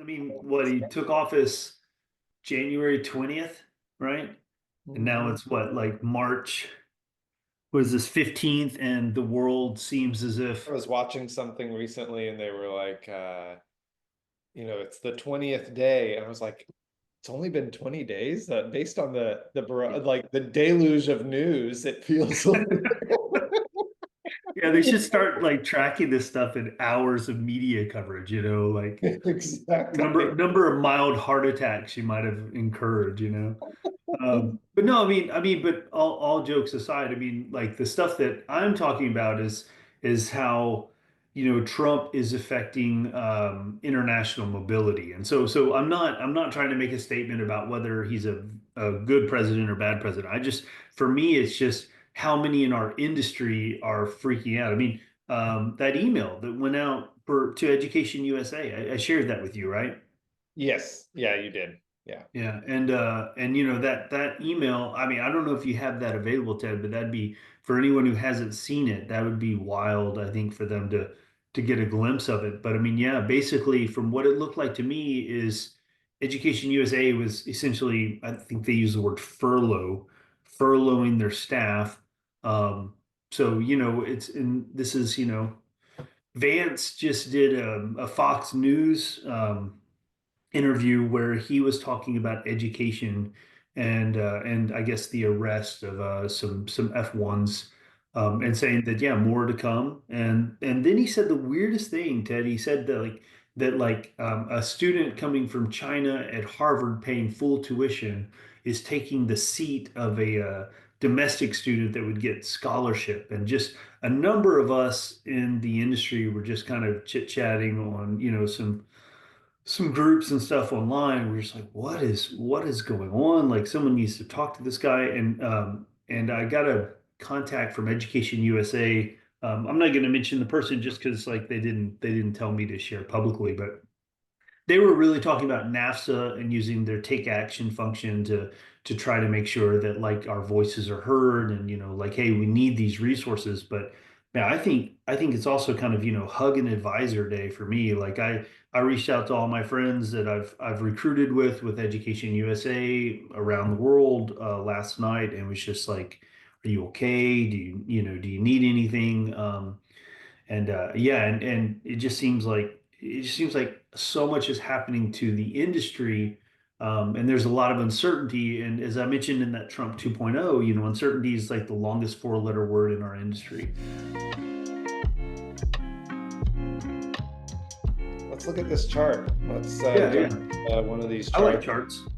I mean, what he took office January 20th, right? And now Mhm. it's what, like March, what is this, 15th, and the world seems as I if, was watching something recently and they were like, it's the 20th day. And I was like, it's only been 20 days? Based on like the deluge of news, it feels like yeah, they should start like tracking this stuff in hours of media coverage, like number exactly. number of mild heart attacks you might have incurred, But no, but all jokes aside, I mean, like the stuff that I'm talking about is how, Trump is affecting international mobility. And so I'm not trying to make a statement about whether he's a good president or bad president. For me, it's just how many in our industry are freaking out. I mean, that email that went out to Education USA, I shared that with you, right? Yes. Yeah, you did. Yeah. Yeah, and that email, I mean, I don't know if you have that available, Ted, but that'd be for anyone who hasn't seen it, that would be wild, I think, for them to get a glimpse of it. But I mean, yeah, basically from what it looked like to me is Education USA was essentially, I think they use the word furloughing their staff. Um, so, this is, Vance just did a Fox News interview where he was talking about education and I guess the arrest of some F1s and saying that yeah, more to come. And then he said the weirdest thing, Ted. He said that a student coming from China at Harvard paying full tuition is taking the seat of a domestic student that would get scholarship. And just a number of us in the industry were just kind of chit-chatting on, some groups and stuff online. We're just like, what is going on? Like someone needs to talk to this guy. And I got a contact from Education USA. I'm not going to mention the person just because like they didn't tell me to share publicly, but they were really talking about NAFSA and using their take action function to try to make sure that like our voices are heard and like hey, we need these resources. But man, I think it's also kind of hug an advisor day for me. Like I reached out to all my friends that I've recruited with Education USA around the world last night and was just like, are you okay? Do you need anything? And yeah, and it just seems like so much is happening to the industry, and there's a lot of uncertainty. And as I mentioned in that Trump 2.0, uncertainty is like the longest four-letter word in our industry. Let's look at this chart. Let's Yeah, jump yeah. one of these I like charts. charts.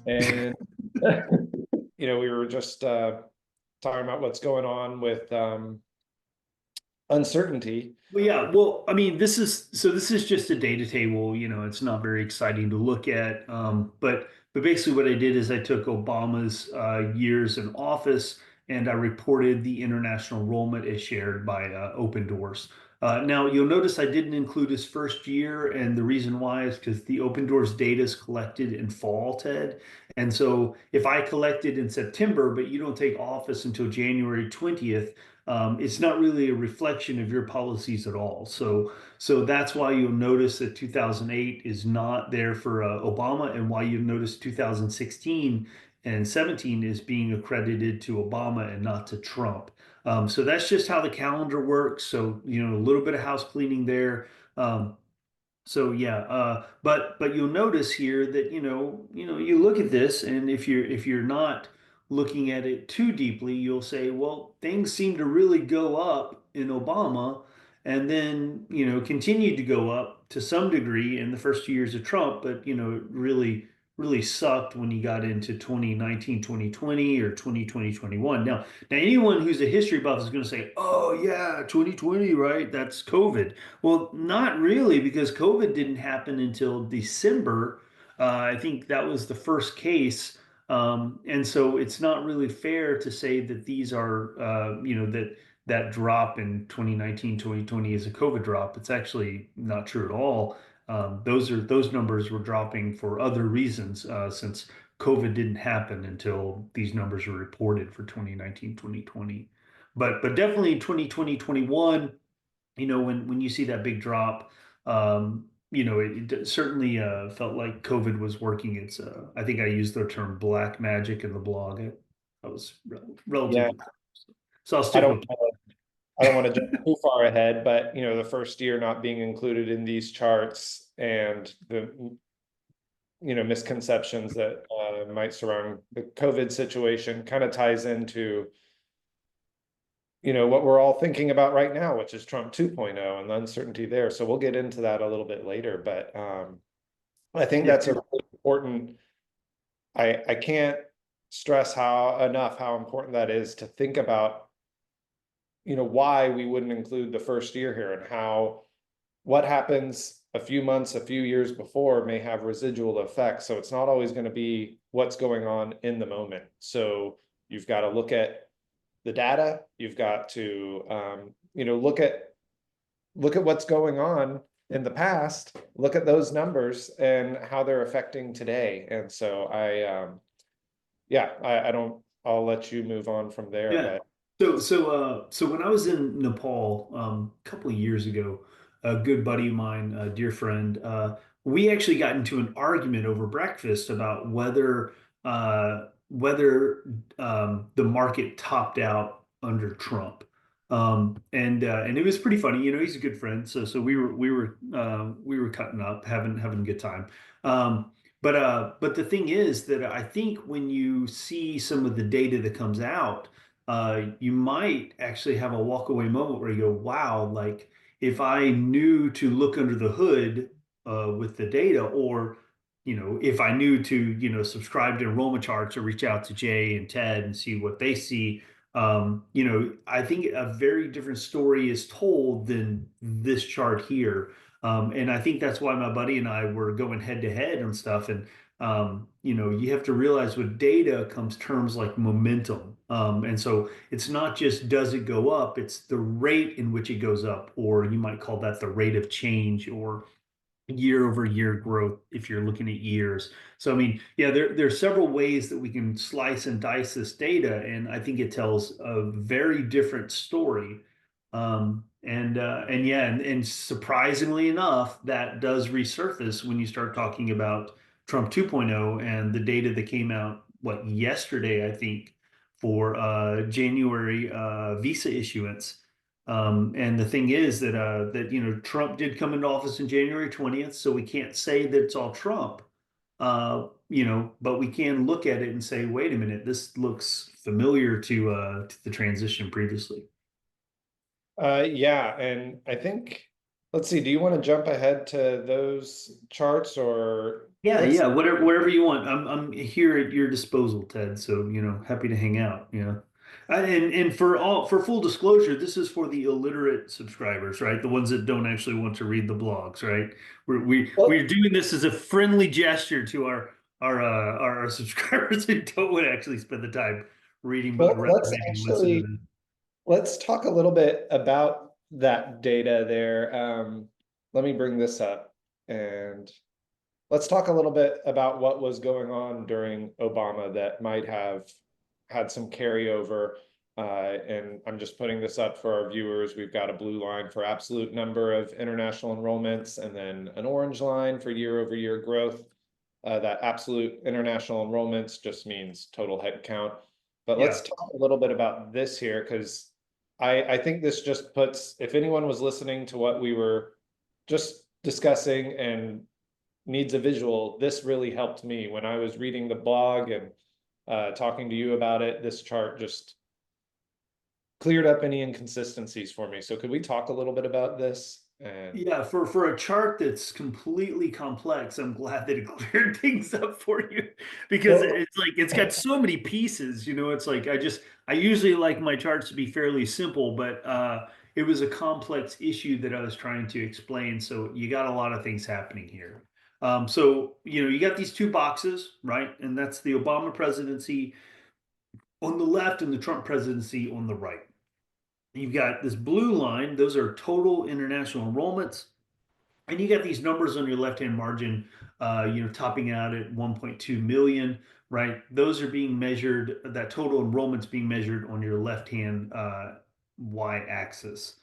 And, we were just talking about what's going on with uncertainty. Well, yeah. Well, I mean, this is just a data table. It's not very exciting to look at. But basically, what I did is I took Obama's years in office and I reported the international enrollment as shared by Open Doors. Now, you'll notice I didn't include his first year, and the reason why is because the Open Doors data is collected in fall, Ted. And so, if I collected in September, but you don't take office until January 20th, it's not really a reflection of your policies at all. So that's why you'll notice that 2008 is not there for Obama, and why you'll notice 2016 and 17 is being accredited to Obama and not to Trump. So that's just how the calendar works. So, a little bit of house cleaning there. So yeah, but you'll notice here that you look at this, and if you're not looking at it too deeply, you'll say, well, things seem to really go up in Obama, and then continued to go up to some degree in the first 2 years of Trump, but it really sucked when you got into 2019, 2020, or 2020, 21. Now anyone who's a history buff is going to say, oh yeah, 2020, right? That's COVID. Well, not really, because COVID didn't happen until December. I think that was the first case. And so it's not really fair to say that these are, that drop in 2019, 2020 is a COVID drop. It's actually not true at all. Those numbers were dropping for other reasons, since COVID didn't happen until these numbers were reported for 2019, 2020. But definitely 2020, 21, when you see that big drop, it certainly felt like COVID was working its, I think I used the term black magic in the blog. That was Yeah, relatively, so I'll I stick don't with. I don't want to jump too far ahead, but the first year not being included in these charts and the misconceptions that might surround the COVID situation kind of ties into what we're all thinking about right now, which is Trump 2.0 and the uncertainty there. So we'll get into that a little bit later, but I think Yeah. that's a really important. I can't stress how important that is to think about why we wouldn't include the first year here and how what happens a few months, a few years before may have residual effects. So it's not always going to be what's going on in the moment. So you've got to look at the data. You've got to look at what's going on in the past. Look at those numbers and how they're affecting today. And so yeah, I don't. I'll let you move on from there. Yeah. But So when I was in Nepal a couple of years ago, a good buddy of mine, a dear friend, we actually got into an argument over breakfast about whether the market topped out under Trump. And it was pretty funny. He's a good friend, so we were cutting up, having a good time. But the thing is that I think when you see some of the data that comes out, you might actually have a walk away moment where you go, wow, like if I knew to look under the hood with the data, or if I knew to subscribe to enrollment charts or reach out to Jay and Ted and see what they see, I think a very different story is told than this chart here. And I think that's why my buddy and I were going head to head and stuff. And you have to realize with data comes terms like momentum. And so it's not just does it go up, it's the rate in which it goes up, or you might call that the rate of change or year over year growth if you're looking at years. So I mean, yeah, there's several ways that we can slice and dice this data, and I think it tells a very different story. And yeah, and surprisingly enough, that does resurface when you start talking about Trump 2.0 and the data that came out yesterday, I think, for January visa issuance. And the thing is that Trump did come into office in January 20th, so we can't say that it's all Trump. But we can look at it and say, wait a minute, this looks familiar to the transition previously. yeah, and I think let's see. Do you want to jump ahead to those charts or Yeah, let's yeah, wherever you want. I'm here at your disposal, Ted. So, happy to hang out, And for full disclosure, this is for the illiterate subscribers, right? The ones that don't actually want to read the blogs, right? We're well, doing this as a friendly gesture to our subscribers who don't want to actually spend the time reading, but rather let's maybe listen to actually this. let's talk a little bit about that data there. Let me bring this up and let's talk a little bit about what was going on during Obama that might have had some carryover. And I'm just putting this up for our viewers. We've got a blue line for absolute number of international enrollments and then an orange line for year over year growth. That absolute international enrollments just means total head count. But let's Yeah. talk a little bit about this here because I think this just puts, if anyone was listening to what we were just discussing and needs a visual, this really helped me when I was reading the blog and talking to you about it. This chart just cleared up any inconsistencies for me. So could we talk a little bit about this? And Yeah, for a chart that's completely complex, I'm glad that it cleared things up for you because well, it's like it's got so many pieces, it's like I usually like my charts to be fairly simple, but it was a complex issue that I was trying to explain. So you got a lot of things happening here. So you got these two boxes, right? And that's the Obama presidency on the left and the Trump presidency on the right. You've got this blue line, those are total international enrollments. And you got these numbers on your left-hand margin, topping out at 1.2 million, right? Those are being measured, that total enrollment's being measured on your left-hand y-axis.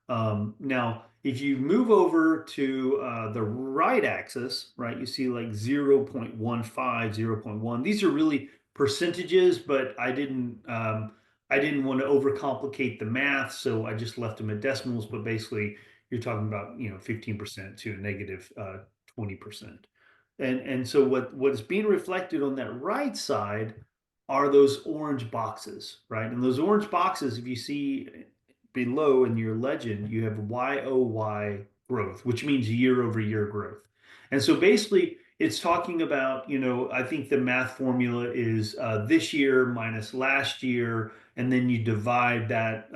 Now, If you move over to the right axis, right, you see like 0.15, 0.1. These are really percentages, but I didn't want to overcomplicate the math, so I just left them at decimals. But basically, you're talking about 15% to a negative 20%. And so what is being reflected on that right side are those orange boxes, right? And those orange boxes, if you see below in your legend, you have YOY growth, which means year over year growth. And so basically, it's talking about, I think the math formula is this year minus last year, and then you divide that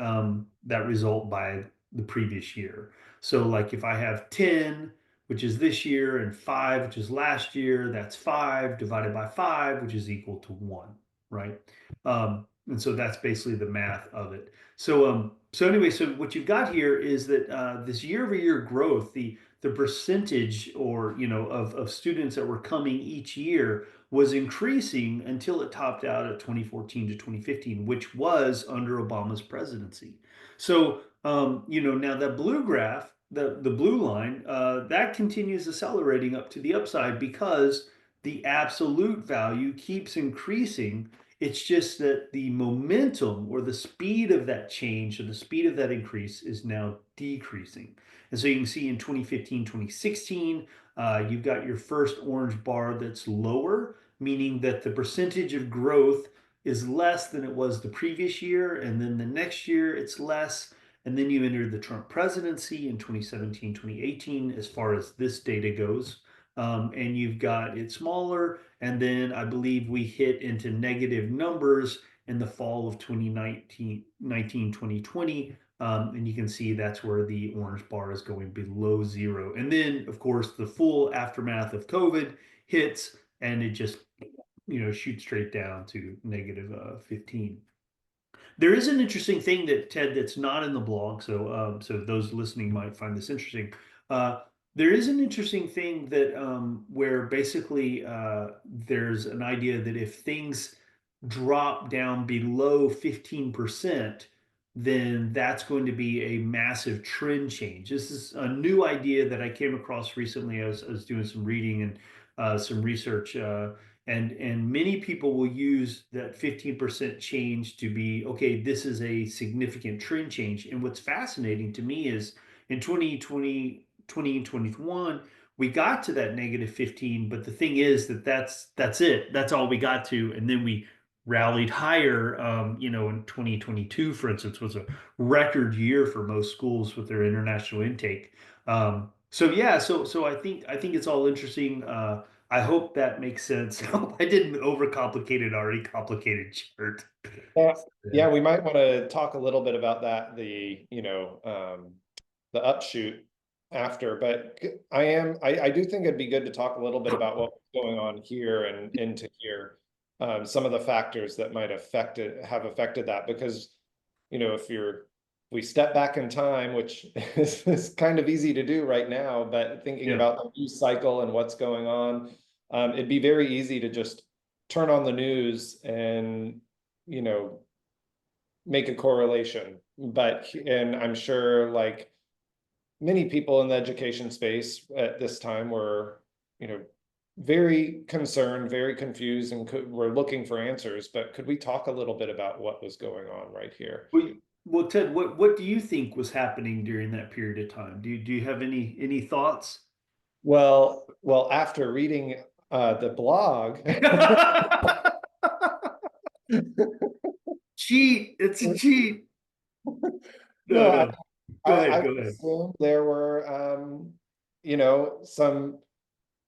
result by the previous year. So, like if I have 10, which is this year, and 5, which is last year, that's 5 divided by 5, which is equal to 1, right? And so that's basically the math of it. So anyway, so what you've got here is that this year-over-year growth, the percentage or of students that were coming each year was increasing until it topped out at 2014 to 2015, which was under Obama's presidency. So now that blue graph, the blue line, that continues accelerating up to the upside because the absolute value keeps increasing. It's just that the momentum or the speed of that change or the speed of that increase is now decreasing. And so you can see in 2015, 2016, you've got your first orange bar that's lower, meaning that the percentage of growth is less than it was the previous year. And then the next year, it's less. And then you enter the Trump presidency in 2017, 2018, as far as this data goes. And you've got it smaller. And then I believe we hit into negative numbers in the fall of 2019, 2020. And you can see that's where the orange bar is going below zero. And then, of course, the full aftermath of COVID hits and it just, shoots straight down to negative 15. There is an interesting thing that Ted that's not in the blog, so those listening might find this interesting. Uh, there is an interesting thing that where basically there's an idea that if things drop down below 15%, then that's going to be a massive trend change. This is a new idea that I came across recently. I was doing some reading and some research. And many people will use that 15% change to be, okay, this is a significant trend change. And what's fascinating to me is in 2020, 2021, we got to that negative 15, but the thing is that that's it. That's all we got to. And then we rallied higher. In 2022, for instance, was a record year for most schools with their international intake. So yeah, so I think it's all interesting. I hope that makes sense. I didn't overcomplicate an already complicated chart. Yeah, Yeah. yeah, we might want to talk a little bit about that, the upshoot after, but I do think it'd be good to talk a little bit about what's going on here and into here. Some of the factors that might have affected that, because, if we step back in time, which is kind of easy to do right now, but thinking Yeah. about the news cycle and what's going on, it'd be very easy to just turn on the news and, you know, make a correlation. And I'm sure like many people in the education space at this time were, very concerned, very confused, and were looking for answers. But could we talk a little bit about what was going on right here? Well, well, Ted, what do you think was happening during that period of time? Do you have any thoughts? Well, after reading the blog, Cheat. It's a cheat. No, no, no. Go I ahead. would Go ahead. assume there were,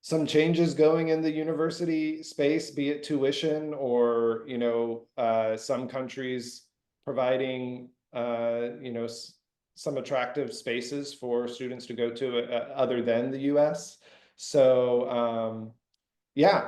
some changes going in the university space, be it tuition or, some countries providing, some attractive spaces for students to go to other than the US. So, yeah,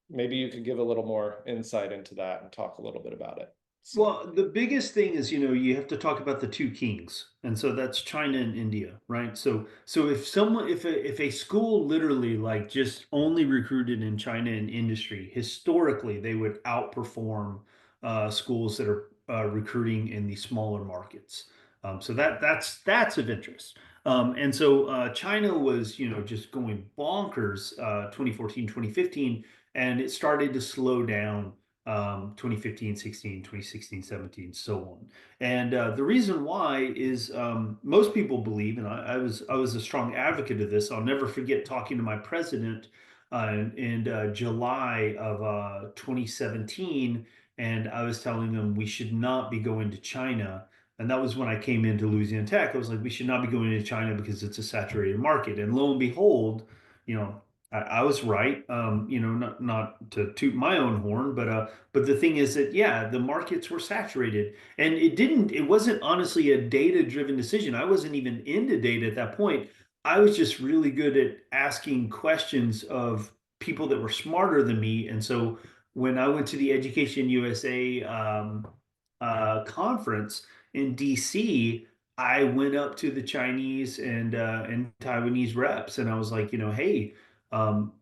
maybe you could give a little more insight into that and talk a little bit about it. So. Well, the biggest thing is, you have to talk about the two kings, and so that's China and India, right? So if a school literally like just only recruited in China and industry, historically they would outperform schools that are recruiting in the smaller markets. So that's of interest. And so China was, just going bonkers 2014, 2015, and it started to slow down 2015, 16, 2016, 17, so on. And the reason why is most people believe, and I was a strong advocate of this. I'll never forget talking to my president in July of 2017, and I was telling him we should not be going to China. And that was when I came into Louisiana Tech. I was like, we should not be going into China because it's a saturated market. And lo and behold, I was right. Not to toot my own horn, but the thing is that yeah, the markets were saturated, and it wasn't honestly a data-driven decision. I wasn't even into data at that point. I was just really good at asking questions of people that were smarter than me. And so when I went to the Education USA conference in DC, I went up to the Chinese and Taiwanese reps, and I was like, hey, um,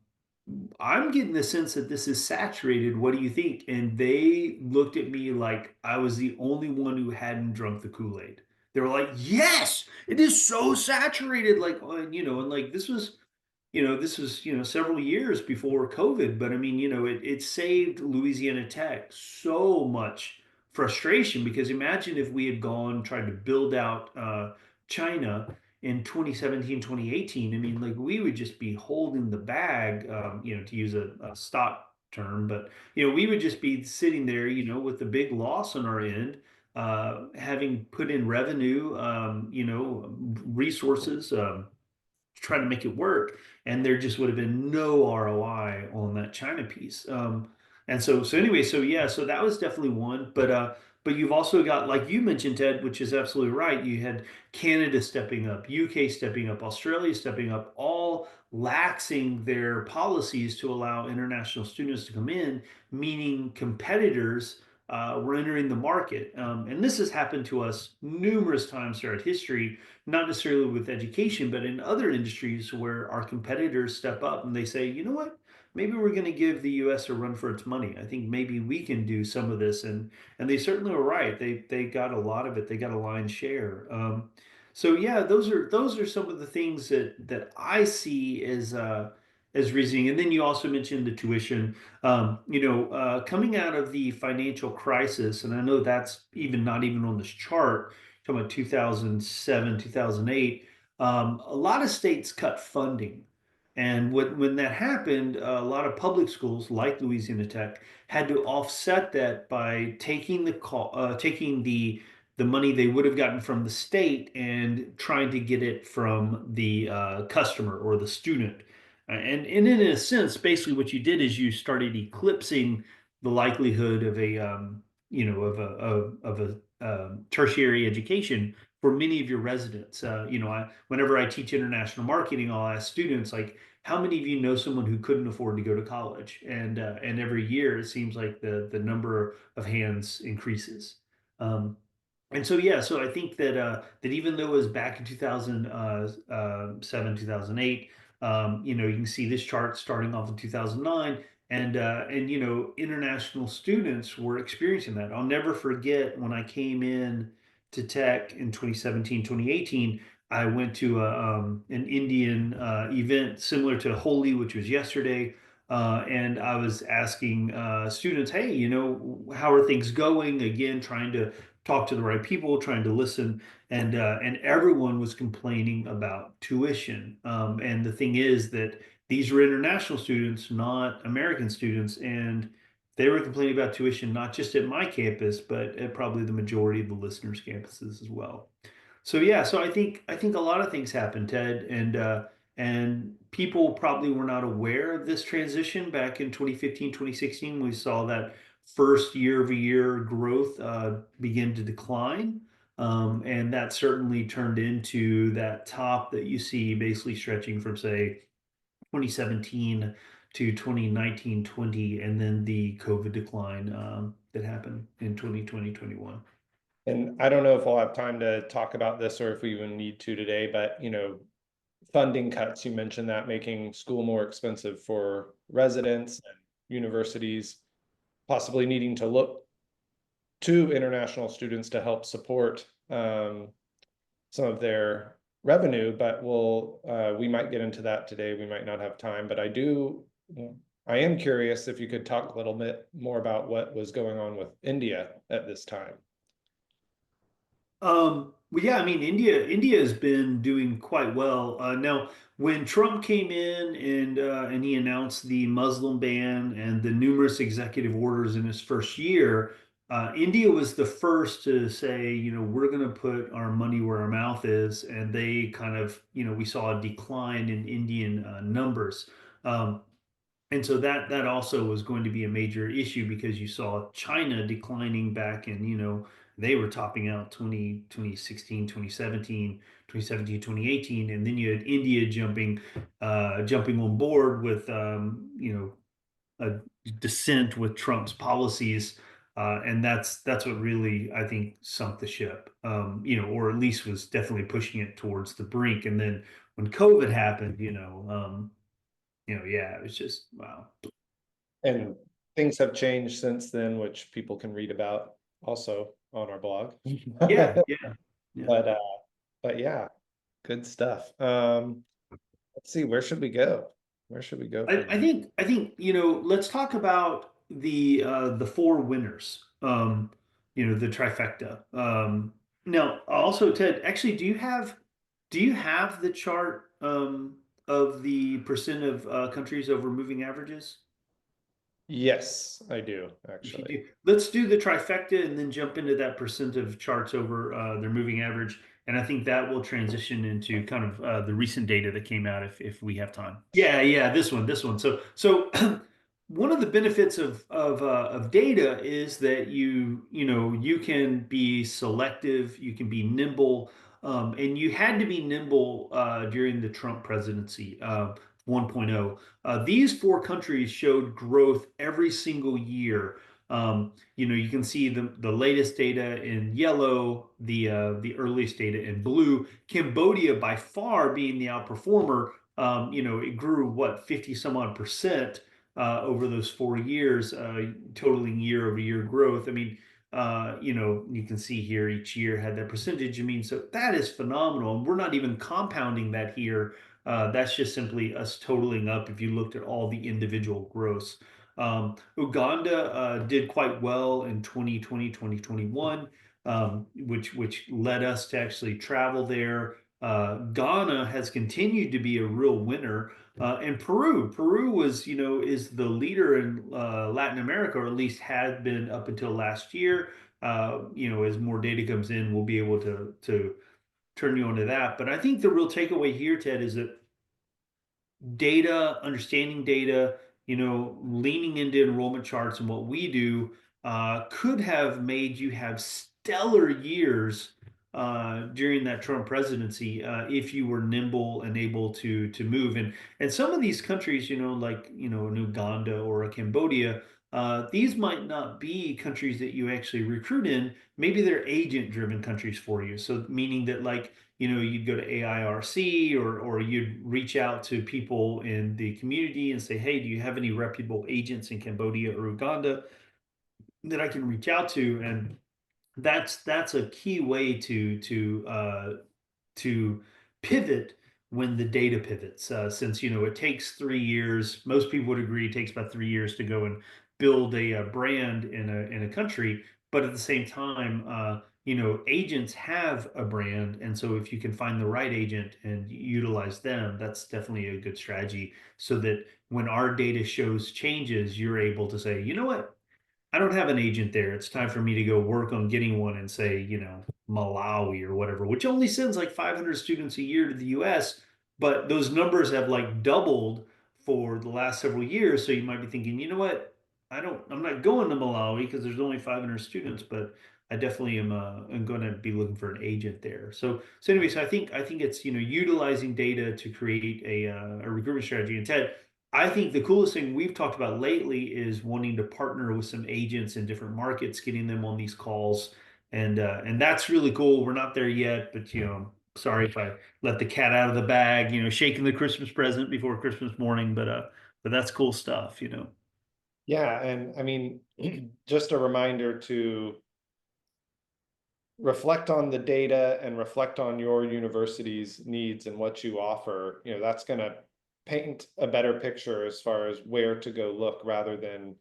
I'm getting the sense that this is saturated. What do you think? And they looked at me like I was the only one who hadn't drunk the Kool-Aid. They were like, "Yes, it is so saturated." Like, and like this was several years before COVID, but I mean, it saved Louisiana Tech so much frustration because imagine if we had gone tried to build out China in 2017, 2018. I mean, like we would just be holding the bag, to use a stock term, but we would just be sitting there, with the big loss on our end, having put in revenue, resources, try to make it work, and there just would have been no ROI on that China piece. And so anyway, so yeah, so that was definitely one. But you've also got, like you mentioned, Ted, which is absolutely right. You had Canada stepping up, UK stepping up, Australia stepping up, all laxing their policies to allow international students to come in, meaning competitors were entering the market. And this has happened to us numerous times throughout history, not necessarily with education, but in other industries where our competitors step up and they say, you know what, maybe we're going to give the U.S. a run for its money. I think maybe we can do some of this, and they certainly were right. They got a lot of it. They got a lion's share. So yeah, those are some of the things that I see as reasoning. And then you also mentioned the tuition. Coming out of the financial crisis, and I know that's even not even on this chart, talking about 2007, 2008, a lot of states cut funding. And when that happened, a lot of public schools like Louisiana Tech had to offset that by taking the money they would have gotten from the state and trying to get it from the customer or the student. And in a sense, basically what you did is you started eclipsing the likelihood of a tertiary education for many of your residents. Whenever I teach international marketing, I'll ask students like, how many of you know someone who couldn't afford to go to college? And every year it seems like the number of hands increases. And so yeah, so I think that even though it was back in 2007, 2008, you can see this chart starting off in 2009, and international students were experiencing that. I'll never forget when I came in to tech in 2017, 2018. I went to an Indian event similar to Holi, which was yesterday. And I was asking students, hey, how are things going? Again, trying to talk to the right people, trying to listen, and everyone was complaining about tuition. And the thing is that these were international students, not American students, and they were complaining about tuition not just at my campus, but at probably the majority of the listeners' campuses as well. So yeah, so I think a lot of things happened, Ted, and people probably were not aware of this transition back in 2015, 2016. We saw that first year-over-year growth begin to decline. And that certainly turned into that top that you see basically stretching from, say, 2017 to 2019, 20, and then the COVID decline that happened in 2020, 21. And I don't know if we'll have time to talk about this or if we even need to today, but funding cuts, you mentioned that making school more expensive for residents and universities, possibly needing to look to international students to help support some of their revenue, but we might get into that today. We might not have time, but I am curious if you could talk a little bit more about what was going on with India at this time. Well, yeah, I mean, India has been doing quite well. Now, when Trump came in and he announced the Muslim ban and the numerous executive orders in his first year, India was the first to say, we're going to put our money where our mouth is, and they kind of, we saw a decline in Indian numbers. Um, and so that also was going to be a major issue because you saw China declining back and they were topping out 2016, 2018, and then you had India jumping on board with a dissent with Trump's policies. And that's what really I think sunk the ship, or at least was definitely pushing it towards the brink. And then when COVID happened, yeah, it was just wow. And things have changed since then, which people can read about also on our blog. Yeah, yeah, yeah. But but yeah, good stuff. Let's see, where should we go? Where should we go I, from I here? think I think let's talk about the four winners. The trifecta. Now, also, Ted, actually, do you have the chart of the percent of countries over moving averages? Yes, I do If you actually. do, let's do the trifecta and then jump into that percent of charts over their moving average. And I think that will transition into kind of the recent data that came out if we have time. Yeah, yeah, this one. So one of the benefits of data is that you can be selective, you can be nimble, and you had to be nimble during the Trump presidency 1.0. These four countries showed growth every single year. You can see the latest data in yellow, the earliest data in blue. Cambodia by far being the outperformer. It grew what 50 some odd percent over those 4 years, totaling year over year growth. I mean, you can see here each year had that percentage. I mean, so that is phenomenal. And we're not even compounding that here. That's just simply us totaling up if you looked at all the individual growths. Uganda did quite well in 2020, 2021, which led us to actually travel there. Ghana has continued to be a real winner. And Peru is the leader in Latin America, or at least had been up until last year. As more data comes in, we'll be able to turn you onto that. But I think the real takeaway here, Ted, is that data, understanding data, leaning into enrollment charts and what we do could have made you have stellar years during that Trump presidency if you were nimble and able to move. And some of these countries, like an Uganda or a Cambodia, these might not be countries that you actually recruit in. Maybe they're agent-driven countries for you. So meaning that like you'd go to AIRC or you'd reach out to people in the community and say, hey, do you have any reputable agents in Cambodia or Uganda that I can reach out to? And that's a key way to pivot when the data pivots. Since it takes 3 years, most people would agree it takes about 3 years to go and build a brand in a country. But at the same time, agents have a brand, and so if you can find the right agent and utilize them, that's definitely a good strategy. So that when our data shows changes, you're able to say, you know what, I don't have an agent there. It's time for me to go work on getting one and say, Malawi or whatever, which only sends like 500 students a year to the US, but those numbers have like doubled for the last several years. So you might be thinking, you know what? I'm not going to Malawi because there's only 500 students, but I definitely am going to be looking for an agent there. So anyway, so I think it's, utilizing data to create a recruitment strategy. And Ted, I think the coolest thing we've talked about lately is wanting to partner with some agents in different markets, getting them on these calls, and that's really cool. We're not there yet, but sorry if I let the cat out of the bag, shaking the Christmas present before Christmas morning, but that's cool stuff. Yeah, and I mean, just a reminder to reflect on the data and reflect on your university's needs and what you offer, that's going to paint a better picture as far as where to go look rather than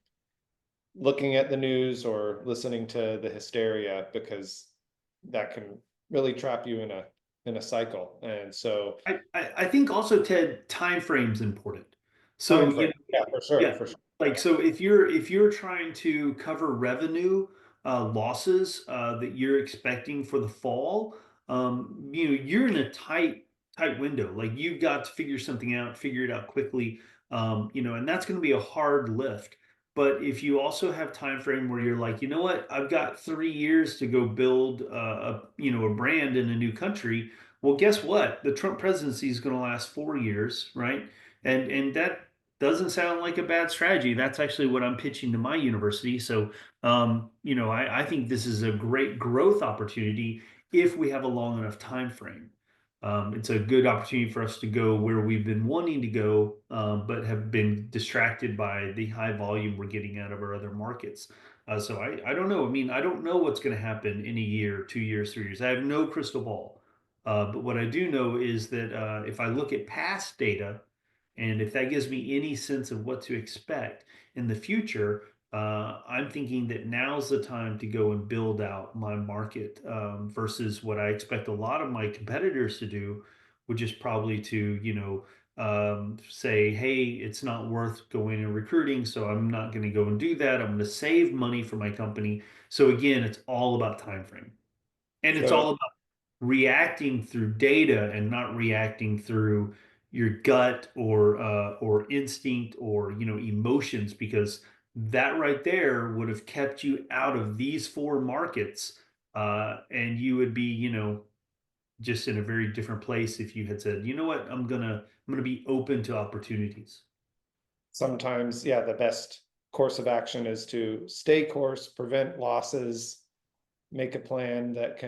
looking at the news or listening to the hysteria, because that can really trap you in a cycle. And so I think also, Ted, time frame's important. So time frame, yeah, for sure, yeah, for sure. like so if you're trying to cover revenue losses that you're expecting for the fall, you're in a tight window. Like you've got to figure something out, figure it out quickly, and that's going to be a hard lift. But if you also have time frame where you're like, you know what, I've got 3 years to go build a brand in a new country. Well, guess what? The Trump presidency is going to last 4 years, right? And that doesn't sound like a bad strategy. That's actually what I'm pitching to my university. So, I think this is a great growth opportunity if we have a long enough time frame. It's a good opportunity for us to go where we've been wanting to go, but have been distracted by the high volume we're getting out of our other markets. So I don't know. I mean, I don't know what's going to happen in a year, 2 years, 3 years. I have no crystal ball. But what I do know is that if I look at past data, and if that gives me any sense of what to expect in the future, I'm thinking that now's the time to go and build out my market versus what I expect a lot of my competitors to do, which is probably to, say, hey, it's not worth going and recruiting, so I'm not going to go and do that. I'm going to save money for my company. So again, it's all about time frame, and it's So all about reacting through data and not reacting through your gut or instinct or emotions, because that right there would have kept you out of these four markets, and you would be just in a very different place if you had said, you know what, I'm gonna be open to opportunities. sometimes, yeah, the best course of action is to stay course, prevent losses, make a plan that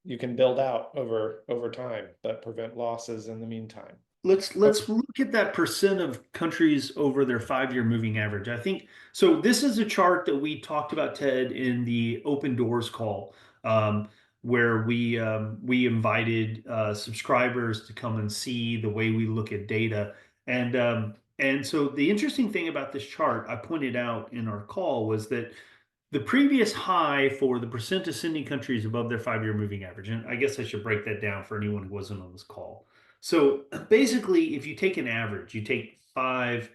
you can build out over time, but prevent losses in the meantime. Let's Okay. let's look at that percent of countries over their 5 year moving average. I think so. This is a chart that we talked about, Ted, in the open doors call, where we invited subscribers to come and see the way we look at data. And so the interesting thing about this chart I pointed out in our call was that the previous high for the percent ascending countries above their 5 year moving average, and I guess I should break that down for anyone who wasn't on this call. So basically, if you take an average, you take five,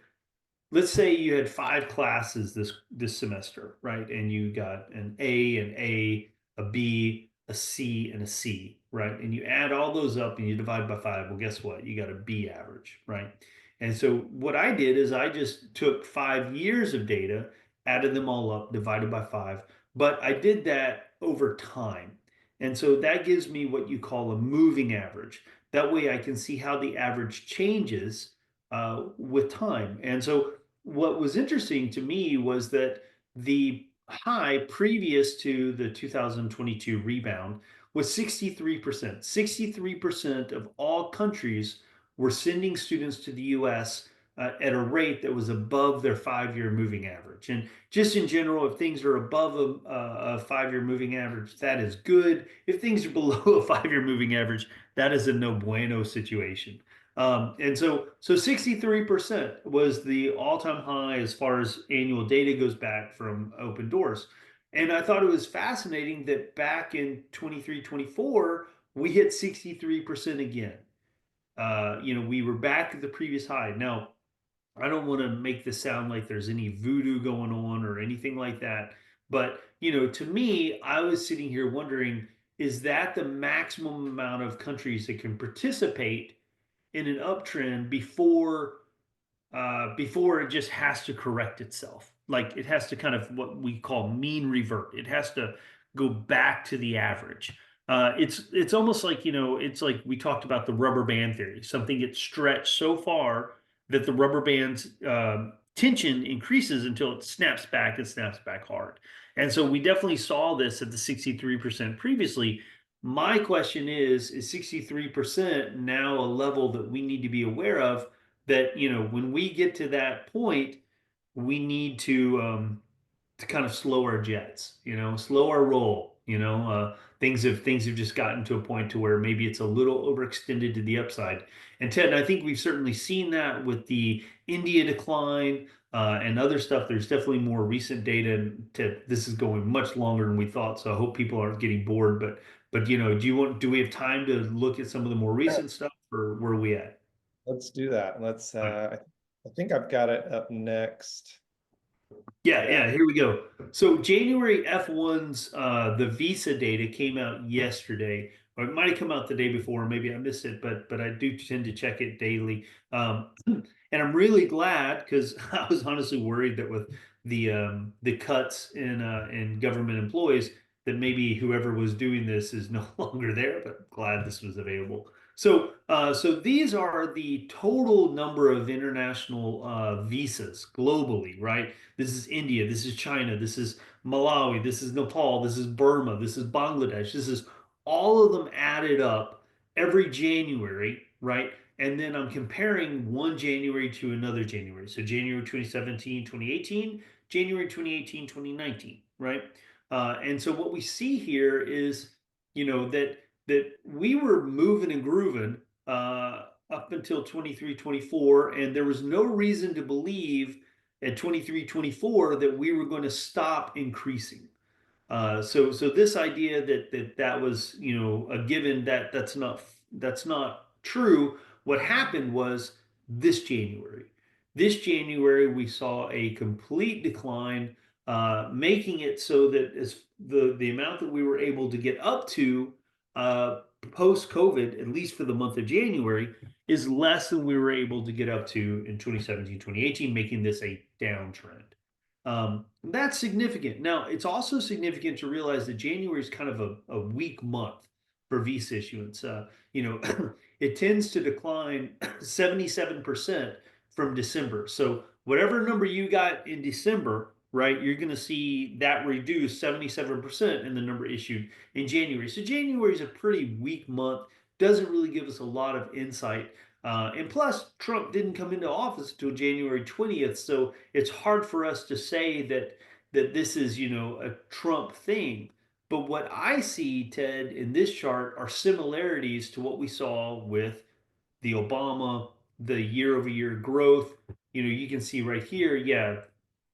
let's say you had five classes this semester, right? And you got a B, a C, and a C, right? And you add all those up and you divide by five. Well, guess what? You got a B average, right? And so what I did is I just took 5 years of data, added them all up, divided by five, but I did that over time. And so that gives me what you call a moving average. That way I can see how the average changes with time. And so what was interesting to me was that the high previous to the 2022 rebound was 63%. 63% of all countries were sending students to the US at a rate that was above their 5 year moving average. And just in general, if things are above a 5 year moving average, that is good. If things are below a 5 year moving average, that is a no bueno situation. And so 63% was the all-time high as far as annual data goes back from open doors. And I thought it was fascinating that back in 23, 24, we hit 63% again. We were back at the previous high. Now, I don't want to make this sound like there's any voodoo going on or anything like that. But, to me, I was sitting here wondering, is that the maximum amount of countries that can participate in an uptrend before it just has to correct itself? Like it has to kind of what we call mean revert. It has to go back to the average. It's almost like it's like we talked about the rubber band theory. Something gets stretched so far that the rubber band's tension increases until it snaps back and snaps back hard. And so we definitely saw this at the 63% previously. My question is 63% now a level that we need to be aware of, that when we get to that point, we need to kind of slow our jets, slow our roll. Things have just gotten to a point to where maybe it's a little overextended to the upside. And Ted, I think we've certainly seen that with the India decline and other stuff. There's definitely more recent data. This is going much longer than we thought, so I hope people aren't getting bored. But do we have time to look at some of the more Yeah, recent stuff, or where are we at? let's do that. I think I've got it up next. Yeah, Yeah. yeah, here we go. So January F1's the visa data came out yesterday, or it might have come out the day before, maybe I missed it, but I do tend to check it daily. And I'm really glad because I was honestly worried that with the cuts in government employees that maybe whoever was doing this is no longer there, but glad this was available. So these are the total number of international visas globally, right? This is India, this is China, this is Malawi, this is Nepal, this is Burma, this is Bangladesh. This is all of them added up every January, right? And then I'm comparing one January to another January. So January 2017, 2018, January 2018, 2019, right? And so what we see here is, that we were moving and grooving up until 23, 24, and there was no reason to believe at 23, 24 that we were going to stop increasing. So this idea that was a given, that's not true. What happened was this January. This January we saw a complete decline, making it so that as the amount that we were able to get up to post COVID, at least for the month of January, is less than we were able to get up to in 2017, 2018, making this a downtrend. That's significant. Now, it's also significant to realize that January is kind of a weak month for visa issuance. It tends to decline 77% from December. So, whatever number you got in December, right, you're going to see that reduce 77% in the number issued in January. So, January is a pretty weak month, doesn't really give us a lot of insight. And plus, Trump didn't come into office until January 20th. So, it's hard for us to say that this is a Trump thing. But what I see, Ted, in this chart are similarities to what we saw with the Obama, the year over year growth. You can see right here, yeah,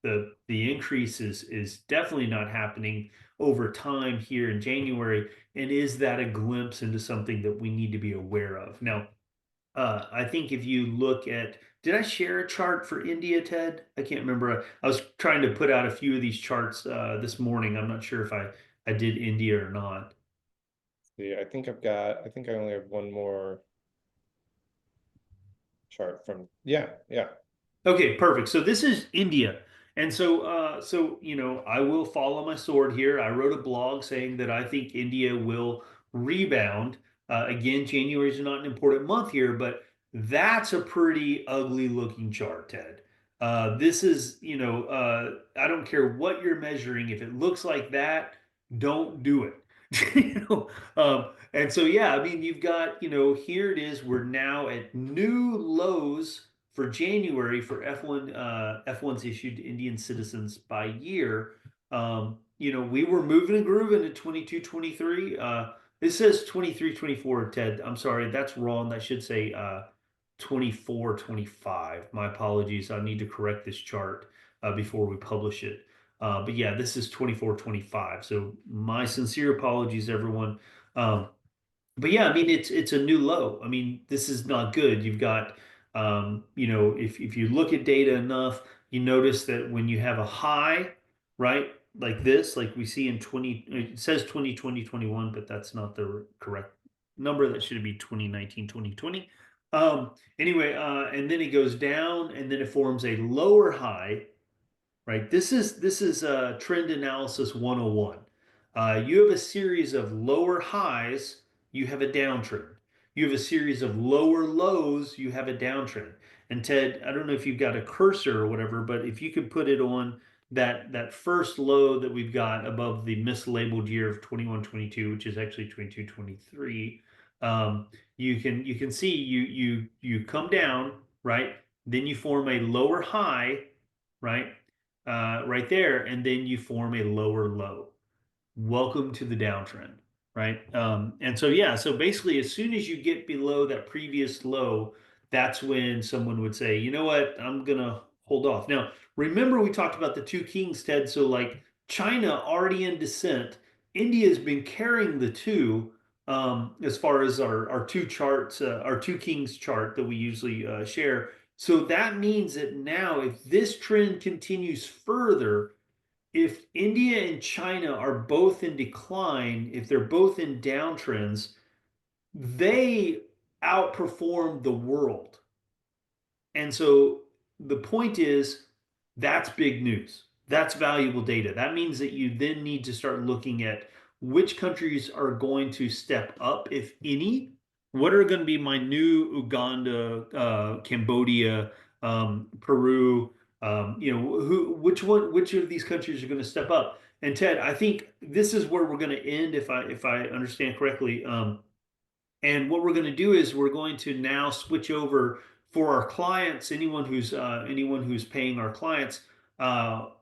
the increase is definitely not happening over time here in January. And is that a glimpse into something that we need to be aware of? Now, I think if you look at, did I share a chart for India, Ted? I can't remember. I was trying to put out a few of these charts this morning. I'm not sure if I did India or not. See, I think I only have one more chart from, yeah, yeah. Okay, perfect. So this is India. And so I will follow my sword here. I wrote a blog saying that I think India will rebound. Again, January is not an important month here, but that's a pretty ugly looking chart, Ted. This is, I don't care what you're measuring. If it looks like that, don't do it. And so, yeah, I mean, you've got, here it is. We're now at new lows for January for F1s issued to Indian citizens by year. We were moving and grooving at 22, 23. It says 23, 24, Ted. I'm sorry, that's wrong. That should say 24, 25. My apologies. I need to correct this chart before we publish it. But yeah, this is 24, 25. So my sincere apologies, everyone. Um, but yeah, I mean it's a new low. I mean, this is not good. You've got if you look at data enough, you notice that when you have a high, right, like this, like we see in 20, it says 2020, 21, but that's not the correct number. That should be 2019, 2020. Anyway, and then it goes down and then it forms a lower high, right? This is trend analysis 101. You have a series of lower highs, you have a downtrend. You have a series of lower lows, you have a downtrend. And Ted, I don't know if you've got a cursor or whatever, but if you could put it on that first low that we've got above the mislabeled year of 21, 22, which is actually 22, 23, you can see you come down, right? Then you form a lower high, right? Right there, and then you form a lower low. welcome to the downtrend, right? And so yeah, so basically, as soon as you get below that previous low, that's when someone would say, you know what, I'm gonna hold off. Now, remember we talked about the two kings, Ted. So like China already in descent, India has been carrying the two. As far as our two charts, our two kings chart that we usually share. So that means that now, if this trend continues further, if India and China are both in decline, if they're both in downtrends, they outperform the world. And so the point is that's big news. That's valuable data. That means that you then need to start looking at which countries are going to step up, if any. What are going to be my new Uganda, Cambodia, Peru? Which of these countries are going to step up? And Ted, I think this is where we're going to end, if I understand correctly. And what we're going to do is we're going to now switch over for our clients, anyone who's paying our clients.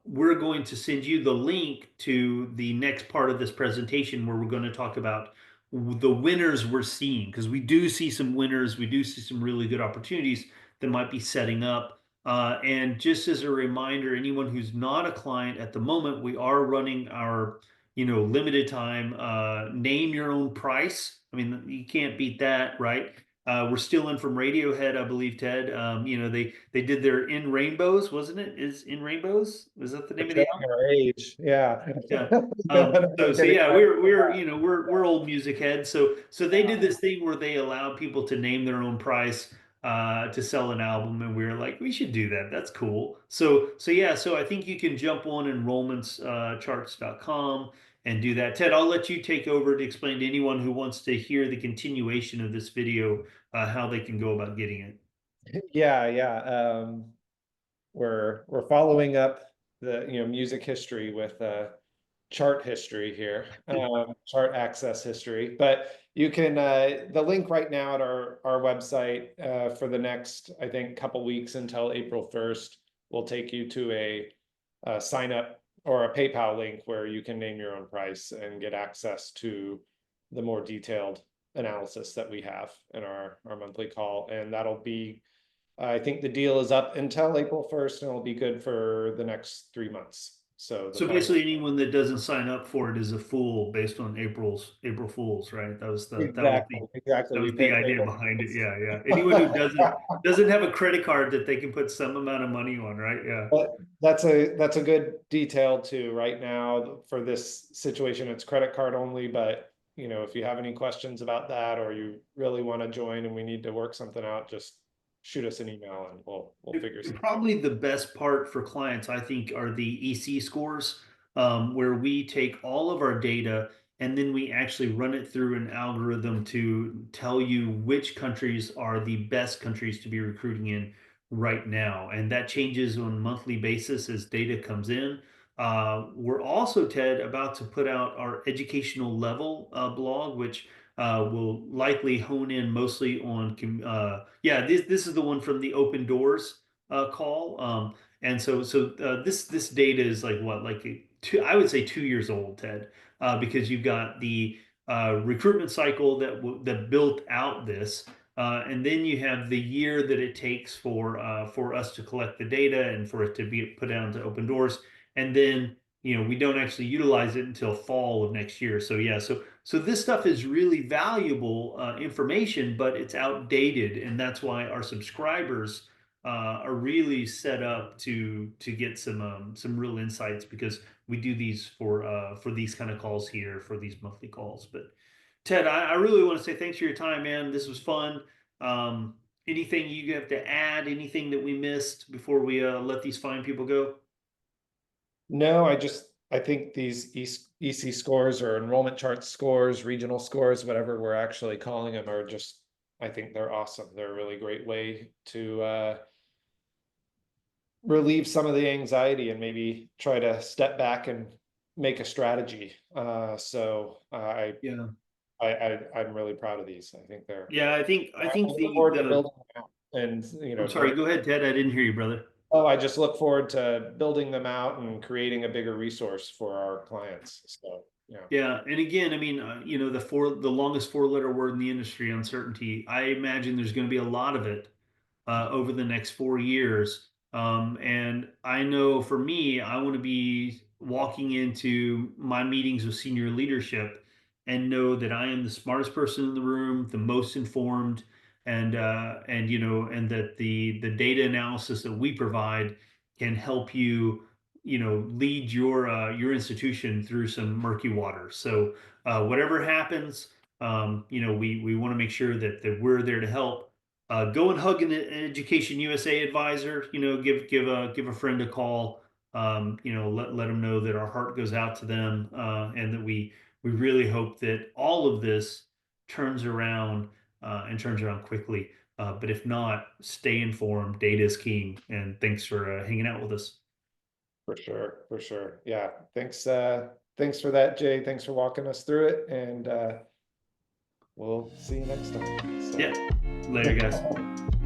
We're going to send you the link to the next part of this presentation where we're going to talk about the winners we're seeing, because we do see some winners, we do see some really good opportunities that might be setting up. And just as a reminder, anyone who's not a client at the moment, we are running our limited time, name your own price. I mean, you can't beat that, right? We're still in from Radiohead, I believe, Ted. They did their In Rainbows, wasn't it? Is In Rainbows? Was that the We're name of the showing album? our age. Yeah. Yeah. So I'm so getting yeah, ready for we're old music heads. So they did that. this thing where they allowed people to name their own price to sell an album, and we were like, we should do that. That's cool. So yeah, so I think you can jump on enrollments charts.com and do that. Ted, I'll let you take over to explain to anyone who wants to hear the continuation of this video how they can go about getting it. Yeah, yeah. We're following up the music history with chart history here, chart access history. But you can the link right now at our website for the next, I think, couple weeks until April 1st will take you to a sign up or a PayPal link where you can name your own price and get access to the more detailed analysis that we have in our monthly call, and that'll be, I think the deal is up until April 1st and it'll be good for the next 3 months. So the So plan. basically, anyone that doesn't sign up for it is a fool based on April Fools, right? Exactly, exactly. That We was the picked idea April behind it. Fools. Yeah, yeah. Anyone who doesn't have a credit card that they can put some amount of money on, right? Yeah. But that's a good detail too. Right now, for this situation, it's credit card only, but if you have any questions about that or you really want to join and we need to work something out, just shoot us an email and we'll figure And something. probably the best part for clients, I think, are the EC scores, where we take all of our data and then we actually run it through an algorithm to tell you which countries are the best countries to be recruiting in right now. And that changes on a monthly basis as data comes in. We're also, Ted, about to put out our educational level blog, which will likely hone in mostly on, yeah, this is the one from the open doors call. And this data is like what, like I would say 2 years old, Ted, because you've got the recruitment cycle that built out this, and then you have the year that it takes for us to collect the data and for it to be put down to open doors, and then we don't actually utilize it until fall of next year. So yeah, so this stuff is really valuable information, but it's outdated, and that's why our subscribers are really set up to get some real insights, because we do these for these kind of calls here, for these monthly calls. But Ted, I really want to say thanks for your time, man. This was fun. Anything you have to add? Anything that we missed before we let these fine people go? No, I think these EC scores or enrollment chart scores, regional scores, whatever we're actually calling them, are just, I think they're awesome. They're a really great way to relieve some of the anxiety and maybe try to step back and make a strategy. So Yeah, I'm really proud of these. I think yeah. I I think look forward to the building them out and I'm sorry. Go ahead, Ted. I didn't hear you, brother. I just look forward to building them out and creating a bigger resource for our clients. So. Yeah. Yeah, and again, I mean, the longest four-letter word in the industry, uncertainty. I imagine there's going to be a lot of it over the next 4 years. And I know for me, I want to be walking into my meetings with senior leadership and know that I am the smartest person in the room, the most informed, and that the data analysis that we provide can help you, lead your institution through some murky waters. So whatever happens, we want to make sure that we're there to help. Go and hug an Education USA advisor. Give a friend a call. Let them know that our heart goes out to them, and that we really hope that all of this turns around, and turns around quickly. But if not, stay informed. Data is king. And thanks for hanging out with us. For sure, for sure. Yeah. Thanks for that, Jay. Thanks for walking us through it. And we'll see you next time. Yeah, So later, guys.